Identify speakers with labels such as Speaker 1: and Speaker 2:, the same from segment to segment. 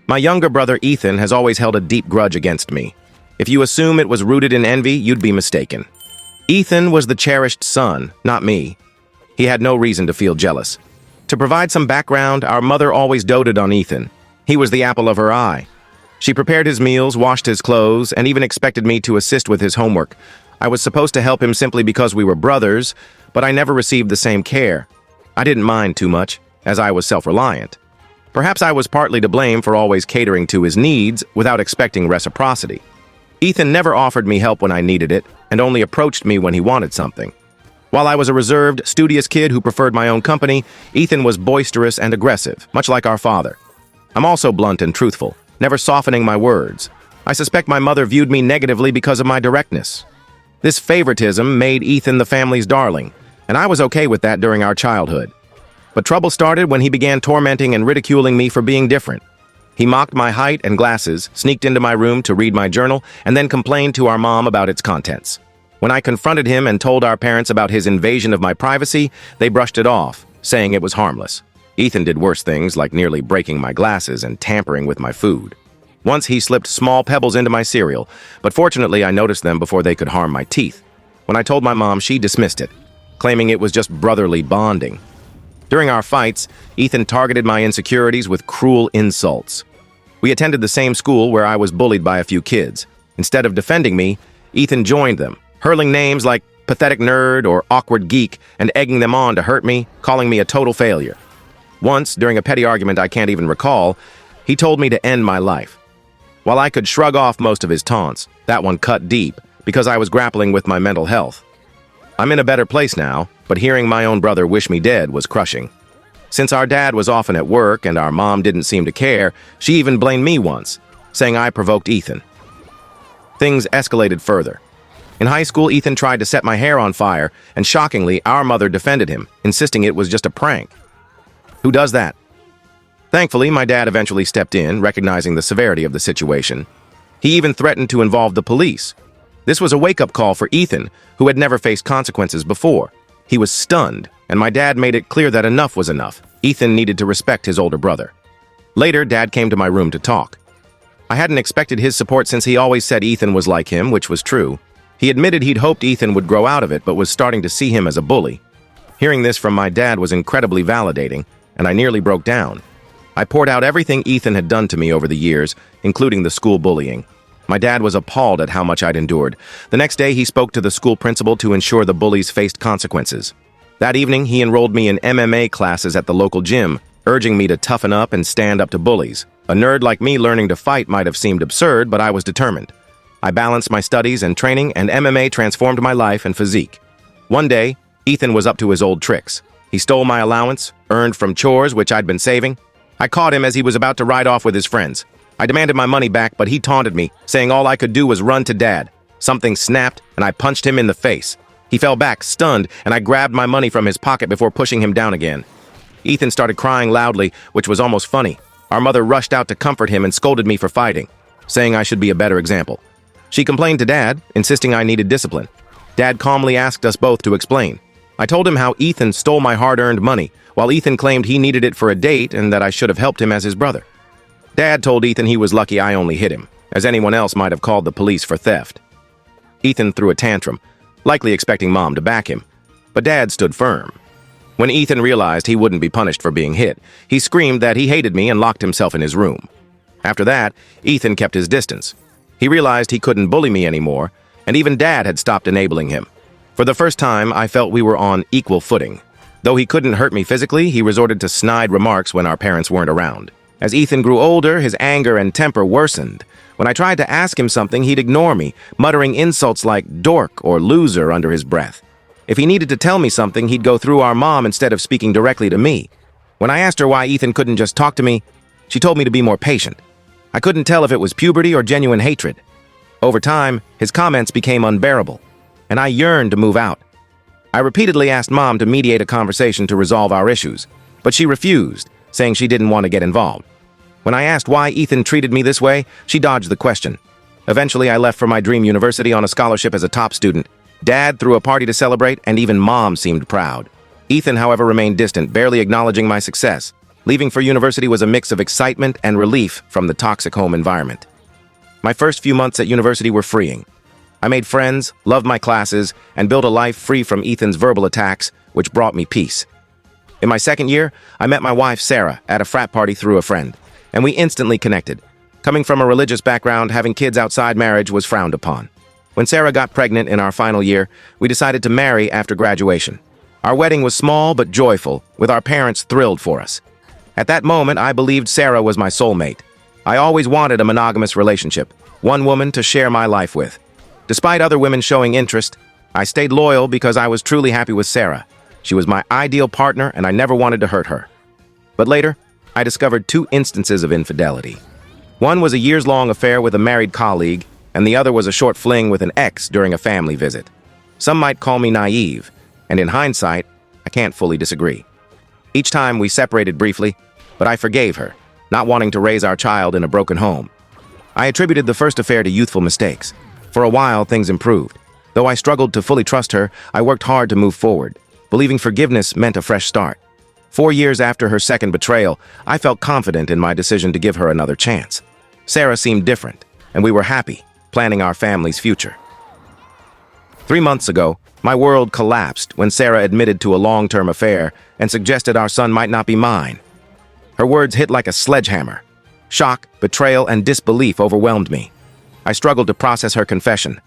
Speaker 1: My younger brother Ethan has always held a deep grudge against me. If you assume it was rooted in envy, you'd be mistaken. Ethan was the cherished son, not me. He had no reason to feel jealous. To provide some background, our mother always doted on Ethan. He was the apple of her eye. She prepared his meals, washed his clothes, and even expected me to assist with his homework. I was supposed to help him simply because we were brothers, but I never received the same care. I didn't mind too much, as I was self-reliant. Perhaps I was partly to blame for always catering to his needs without expecting reciprocity. Ethan never offered me help when I needed it, and only approached me when he wanted something. While I was a reserved, studious kid who preferred my own company, Ethan was boisterous and aggressive, much like our father. I'm also blunt and truthful, never softening my words. I suspect my mother viewed me negatively because of my directness. This favoritism made Ethan the family's darling, and I was okay with that during our childhood. But trouble started when he began tormenting and ridiculing me for being different. He mocked my height and glasses, sneaked into my room to read my journal, and then complained to our mom about its contents. When I confronted him and told our parents about his invasion of my privacy, they brushed it off, saying it was harmless. Ethan did worse things, like nearly breaking my glasses and tampering with my food. Once he slipped small pebbles into my cereal, but fortunately I noticed them before they could harm my teeth. When I told my mom, she dismissed it, claiming it was just brotherly bonding. During our fights, Ethan targeted my insecurities with cruel insults. We attended the same school where I was bullied by a few kids. Instead of defending me, Ethan joined them, hurling names like pathetic nerd or awkward geek and egging them on to hurt me, calling me a total failure. Once, during a petty argument I can't even recall, he told me to end my life. While I could shrug off most of his taunts, that one cut deep because I was grappling with my mental health. I'm in a better place now, but hearing my own brother wish me dead was crushing. Since our dad was often at work and our mom didn't seem to care, she even blamed me once, saying I provoked Ethan. Things escalated further. In high school, Ethan tried to set my hair on fire, and shockingly, our mother defended him, insisting it was just a prank. Who does that? Thankfully, my dad eventually stepped in, recognizing the severity of the situation. He even threatened to involve the police. This was a wake-up call for Ethan, who had never faced consequences before. He was stunned, and my dad made it clear that enough was enough. Ethan needed to respect his older brother. Later, Dad came to my room to talk. I hadn't expected his support since he always said Ethan was like him, which was true. He admitted he'd hoped Ethan would grow out of it, but was starting to see him as a bully. Hearing this from my dad was incredibly validating, and I nearly broke down. I poured out everything Ethan had done to me over the years, including the school bullying. My dad was appalled at how much I'd endured. The next day, he spoke to the school principal to ensure the bullies faced consequences. That evening, he enrolled me in MMA classes at the local gym, urging me to toughen up and stand up to bullies. A nerd like me learning to fight might have seemed absurd, but I was determined. I balanced my studies and training, and MMA transformed my life and physique. One day, Ethan was up to his old tricks. He stole my allowance, earned from chores which I'd been saving. I caught him as he was about to ride off with his friends. I demanded my money back, but he taunted me, saying all I could do was run to Dad. Something snapped, and I punched him in the face. He fell back, stunned, and I grabbed my money from his pocket before pushing him down again. Ethan started crying loudly, which was almost funny. Our mother rushed out to comfort him and scolded me for fighting, saying I should be a better example. She complained to Dad, insisting I needed discipline. Dad calmly asked us both to explain. I told him how Ethan stole my hard-earned money, while Ethan claimed he needed it for a date and that I should have helped him as his brother. Dad told Ethan he was lucky I only hit him, as anyone else might have called the police for theft. Ethan threw a tantrum, likely expecting Mom to back him, but Dad stood firm. When Ethan realized he wouldn't be punished for being hit, he screamed that he hated me and locked himself in his room. After that, Ethan kept his distance. He realized he couldn't bully me anymore, and even Dad had stopped enabling him. For the first time, I felt we were on equal footing. Though he couldn't hurt me physically, he resorted to snide remarks when our parents weren't around. As Ethan grew older, his anger and temper worsened. When I tried to ask him something, he'd ignore me, muttering insults like dork or loser under his breath. If he needed to tell me something, he'd go through our mom instead of speaking directly to me. When I asked her why Ethan couldn't just talk to me, she told me to be more patient. I couldn't tell if it was puberty or genuine hatred. Over time, his comments became unbearable, and I yearned to move out. I repeatedly asked Mom to mediate a conversation to resolve our issues, but she refused, saying she didn't want to get involved. When I asked why Ethan treated me this way, she dodged the question. Eventually, I left for my dream university on a scholarship as a top student. Dad threw a party to celebrate, and even Mom seemed proud. Ethan, however, remained distant, barely acknowledging my success. Leaving for university was a mix of excitement and relief from the toxic home environment. My first few months at university were freeing. I made friends, loved my classes, and built a life free from Ethan's verbal attacks, which brought me peace. In my second year, I met my wife, Sarah, at a frat party through a friend, and we instantly connected. Coming from a religious background, having kids outside marriage was frowned upon. When Sarah got pregnant in our final year, we decided to marry after graduation. Our wedding was small but joyful, with our parents thrilled for us. At that moment, I believed Sarah was my soulmate. I always wanted a monogamous relationship, one woman to share my life with. Despite other women showing interest, I stayed loyal because I was truly happy with Sarah. She was my ideal partner, and I never wanted to hurt her. But later, I discovered two instances of infidelity. One was a years-long affair with a married colleague, and the other was a short fling with an ex during a family visit. Some might call me naive, and in hindsight, I can't fully disagree. Each time we separated briefly, but I forgave her, not wanting to raise our child in a broken home. I attributed the first affair to youthful mistakes. For a while, things improved. Though I struggled to fully trust her, I worked hard to move forward. Believing forgiveness meant a fresh start. 4 years after her second betrayal, I felt confident in my decision to give her another chance. Sarah seemed different, and we were happy, planning our family's future. 3 months ago, my world collapsed when Sarah admitted to a long-term affair and suggested our son might not be mine. Her words hit like a sledgehammer. Shock, betrayal, and disbelief overwhelmed me. I struggled to process her confession.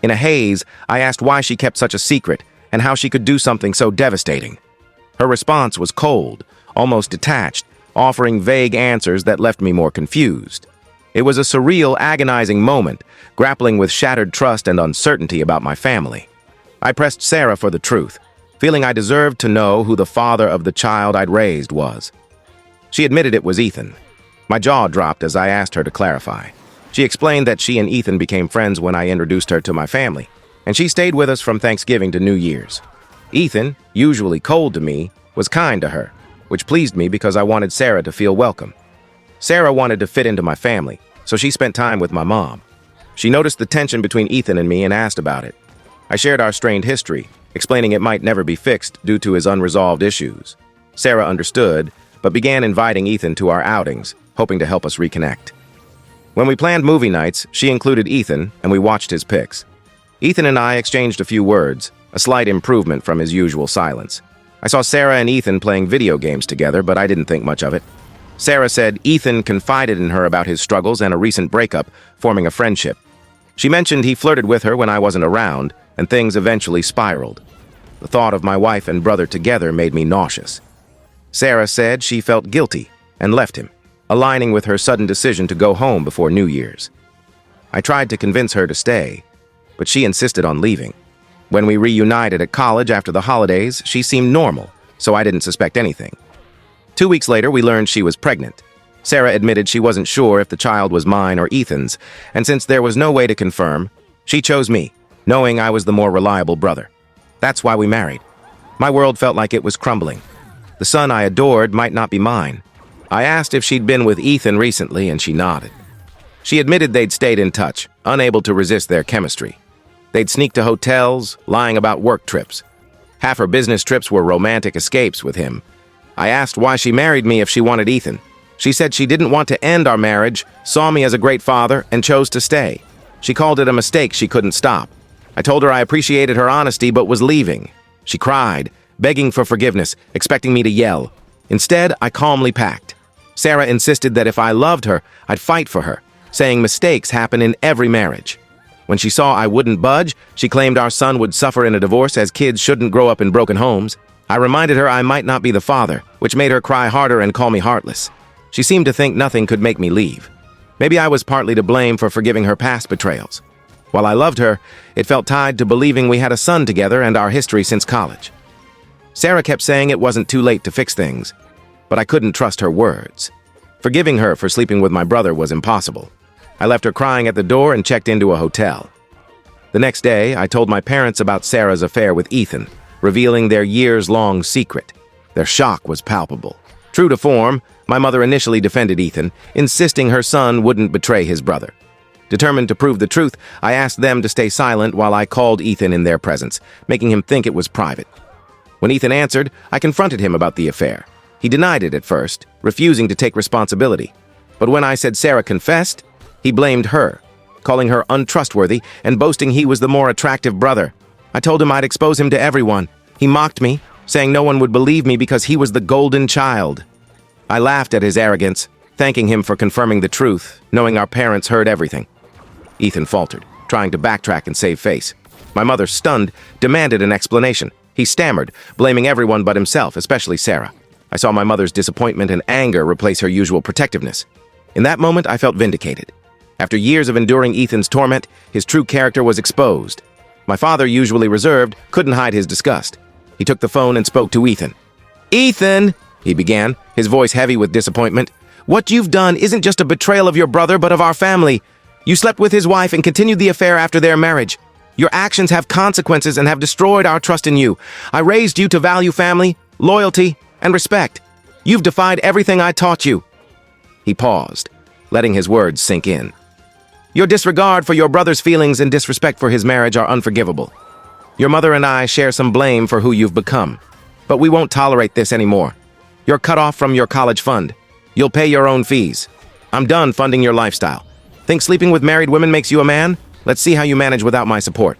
Speaker 1: In a haze, I asked why she kept such a secret and how she could do something so devastating. Her response was cold, almost detached, offering vague answers that left me more confused. It was a surreal, agonizing moment, grappling with shattered trust and uncertainty about my family. I pressed Sarah for the truth, feeling I deserved to know who the father of the child I'd raised was. She admitted it was Ethan. My jaw dropped as I asked her to clarify. She explained that she and Ethan became friends when I introduced her to my family, and she stayed with us from Thanksgiving to New Year's. Ethan, usually cold to me, was kind to her, which pleased me because I wanted Sarah to feel welcome. Sarah wanted to fit into my family, so she spent time with my mom. She noticed the tension between Ethan and me and asked about it. I shared our strained history, explaining it might never be fixed due to his unresolved issues. Sarah understood, but began inviting Ethan to our outings, hoping to help us reconnect. When we planned movie nights, she included Ethan, and we watched his pics. Ethan and I exchanged a few words, a slight improvement from his usual silence. I saw Sarah and Ethan playing video games together, but I didn't think much of it. Sarah said Ethan confided in her about his struggles and a recent breakup, forming a friendship. She mentioned he flirted with her when I wasn't around, and things eventually spiraled. The thought of my wife and brother together made me nauseous. Sarah said she felt guilty and left him, aligning with her sudden decision to go home before New Year's. I tried to convince her to stay, but she insisted on leaving. When we reunited at college after the holidays, she seemed normal, so I didn't suspect anything. 2 weeks later, we learned she was pregnant. Sarah admitted she wasn't sure if the child was mine or Ethan's, and since there was no way to confirm, she chose me, knowing I was the more reliable brother. That's why we married. My world felt like it was crumbling. The son I adored might not be mine. I asked if she'd been with Ethan recently, and she nodded. She admitted they'd stayed in touch, unable to resist their chemistry. They'd sneak to hotels, lying about work trips. Half her business trips were romantic escapes with him. I asked why she married me if she wanted Ethan. She said she didn't want to end our marriage, saw me as a great father, and chose to stay. She called it a mistake she couldn't stop. I told her I appreciated her honesty but was leaving. She cried, begging for forgiveness, expecting me to yell. Instead, I calmly packed. Sarah insisted that if I loved her, I'd fight for her, saying mistakes happen in every marriage. When she saw I wouldn't budge, she claimed our son would suffer in a divorce as kids shouldn't grow up in broken homes. I reminded her I might not be the father, which made her cry harder and call me heartless. She seemed to think nothing could make me leave. Maybe I was partly to blame for forgiving her past betrayals. While I loved her, it felt tied to believing we had a son together and our history since college. Sarah kept saying it wasn't too late to fix things, but I couldn't trust her words. Forgiving her for sleeping with my brother was impossible. I left her crying at the door and checked into a hotel. The next day, I told my parents about Sarah's affair with Ethan, revealing their years-long secret. Their shock was palpable. True to form, my mother initially defended Ethan, insisting her son wouldn't betray his brother. Determined to prove the truth, I asked them to stay silent while I called Ethan in their presence, making him think it was private. When Ethan answered, I confronted him about the affair. He denied it at first, refusing to take responsibility. But when I said Sarah confessed, he blamed her, calling her untrustworthy and boasting he was the more attractive brother. I told him I'd expose him to everyone. He mocked me, saying no one would believe me because he was the golden child. I laughed at his arrogance, thanking him for confirming the truth, knowing our parents heard everything. Ethan faltered, trying to backtrack and save face. My mother, stunned, demanded an explanation. He stammered, blaming everyone but himself, especially Sarah. I saw my mother's disappointment and anger replace her usual protectiveness. In that moment, I felt vindicated. After years of enduring Ethan's torment, his true character was exposed. My father, usually reserved, couldn't hide his disgust. He took the phone and spoke to Ethan. "Ethan," he began, his voice heavy with disappointment, "what you've done isn't just a betrayal of your brother, but of our family. You slept with his wife and continued the affair after their marriage. Your actions have consequences and have destroyed our trust in you. I raised you to value family, loyalty, and respect. You've defied everything I taught you." He paused, letting his words sink in. "Your disregard for your brother's feelings and disrespect for his marriage are unforgivable. Your mother and I share some blame for who you've become, but we won't tolerate this anymore. You're cut off from your college fund. You'll pay your own fees. I'm done funding your lifestyle. Think sleeping with married women makes you a man? Let's see how you manage without my support."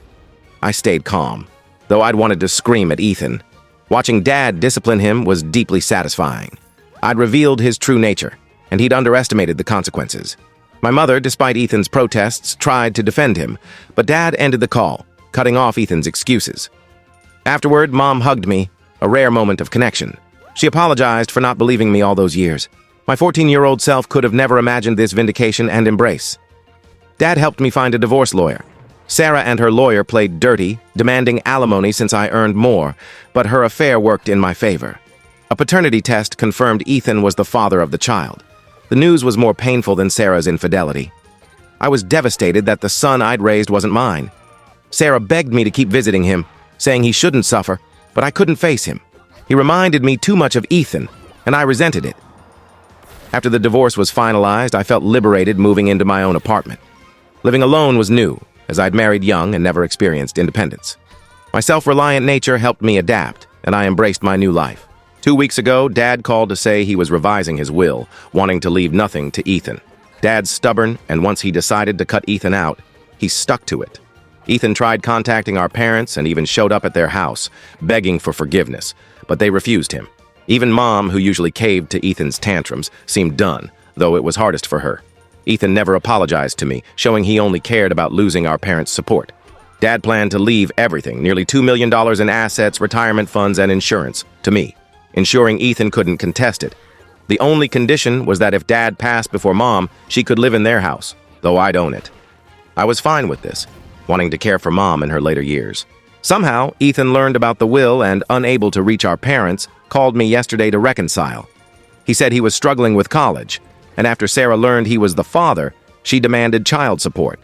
Speaker 1: I stayed calm, though I'd wanted to scream at Ethan. Watching Dad discipline him was deeply satisfying. I'd revealed his true nature, and he'd underestimated the consequences. My mother, despite Ethan's protests, tried to defend him, but Dad ended the call, cutting off Ethan's excuses. Afterward, Mom hugged me, a rare moment of connection. She apologized for not believing me all those years. My 14-year-old self could have never imagined this vindication and embrace. Dad helped me find a divorce lawyer. Sarah and her lawyer played dirty, demanding alimony since I earned more, but her affair worked in my favor. A paternity test confirmed Ethan was the father of the child. The news was more painful than Sarah's infidelity. I was devastated that the son I'd raised wasn't mine. Sarah begged me to keep visiting him, saying he shouldn't suffer, but I couldn't face him. He reminded me too much of Ethan, and I resented it. After the divorce was finalized, I felt liberated moving into my own apartment. Living alone was new, as I'd married young and never experienced independence. My self-reliant nature helped me adapt, and I embraced my new life. 2 weeks ago, Dad called to say he was revising his will, wanting to leave nothing to Ethan. Dad's stubborn, and once he decided to cut Ethan out, he stuck to it. Ethan tried contacting our parents and even showed up at their house, begging for forgiveness, but they refused him. Even Mom, who usually caved to Ethan's tantrums, seemed done, though it was hardest for her. Ethan never apologized to me, showing he only cared about losing our parents' support. Dad planned to leave everything, nearly $2 million in assets, retirement funds, and insurance, to me, ensuring Ethan couldn't contest it. The only condition was that if Dad passed before Mom, she could live in their house, though I'd own it. I was fine with this, wanting to care for Mom in her later years. Somehow, Ethan learned about the will and, unable to reach our parents, called me yesterday to reconcile. He said he was struggling with college, and after Sarah learned he was the father, she demanded child support.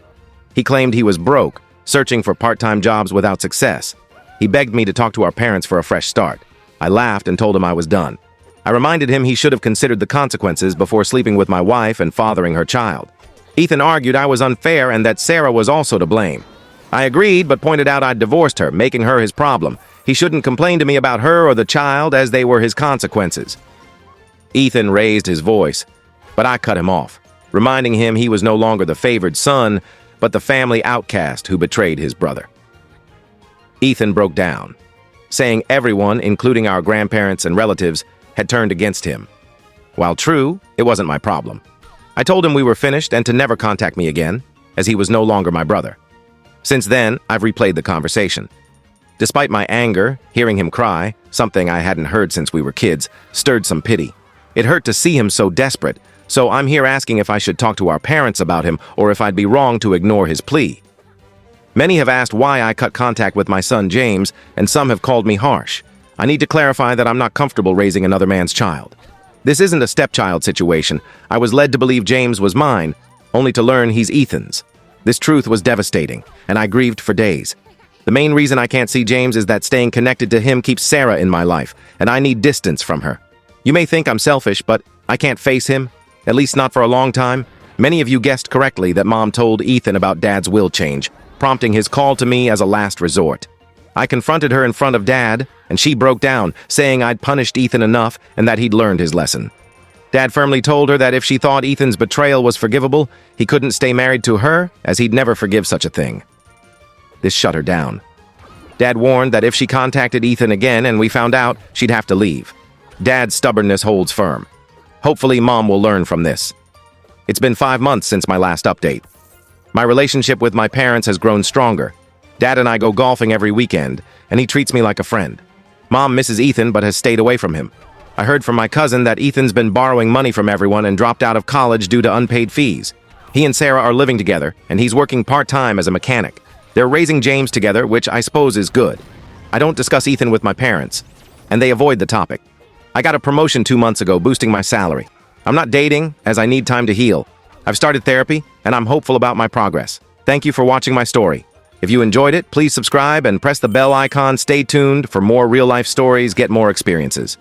Speaker 1: He claimed he was broke, searching for part-time jobs without success. He begged me to talk to our parents for a fresh start. I laughed and told him I was done. I reminded him he should have considered the consequences before sleeping with my wife and fathering her child. Ethan argued I was unfair and that Sarah was also to blame. I agreed, but pointed out I'd divorced her, making her his problem. He shouldn't complain to me about her or the child, as they were his consequences. Ethan raised his voice, but I cut him off, reminding him he was no longer the favored son, but the family outcast who betrayed his brother. Ethan broke down, saying everyone, including our grandparents and relatives, had turned against him. While true, it wasn't my problem. I told him we were finished and to never contact me again, as he was no longer my brother. Since then, I've replayed the conversation. Despite my anger, hearing him cry, something I hadn't heard since we were kids, stirred some pity. It hurt to see him so desperate, so I'm here asking if I should talk to our parents about him or if I'd be wrong to ignore his plea. Many have asked why I cut contact with my son James, and some have called me harsh. I need to clarify that I'm not comfortable raising another man's child. This isn't a stepchild situation. I was led to believe James was mine, only to learn he's Ethan's. This truth was devastating, and I grieved for days. The main reason I can't see James is that staying connected to him keeps Sarah in my life, and I need distance from her. You may think I'm selfish, but I can't face him, at least not for a long time. Many of you guessed correctly that Mom told Ethan about Dad's will change, prompting his call to me as a last resort. I confronted her in front of Dad, and she broke down, saying I'd punished Ethan enough and that he'd learned his lesson. Dad firmly told her that if she thought Ethan's betrayal was forgivable, he couldn't stay married to her, as he'd never forgive such a thing. This shut her down. Dad warned that if she contacted Ethan again and we found out, she'd have to leave. Dad's stubbornness holds firm. Hopefully, Mom will learn from this. It's been 5 months since my last update. My relationship with my parents has grown stronger. Dad and I go golfing every weekend, and he treats me like a friend. Mom misses Ethan but has stayed away from him. I heard from my cousin that Ethan's been borrowing money from everyone and dropped out of college due to unpaid fees. He and Sarah are living together, and he's working part-time as a mechanic. They're raising James together, which I suppose is good. I don't discuss Ethan with my parents, and they avoid the topic. I got a promotion 2 months ago, boosting my salary. I'm not dating, as I need time to heal. I've started therapy, and I'm hopeful about my progress. Thank you for watching my story. If you enjoyed it, please subscribe and press the bell icon. Stay tuned for more real-life stories, get more experiences.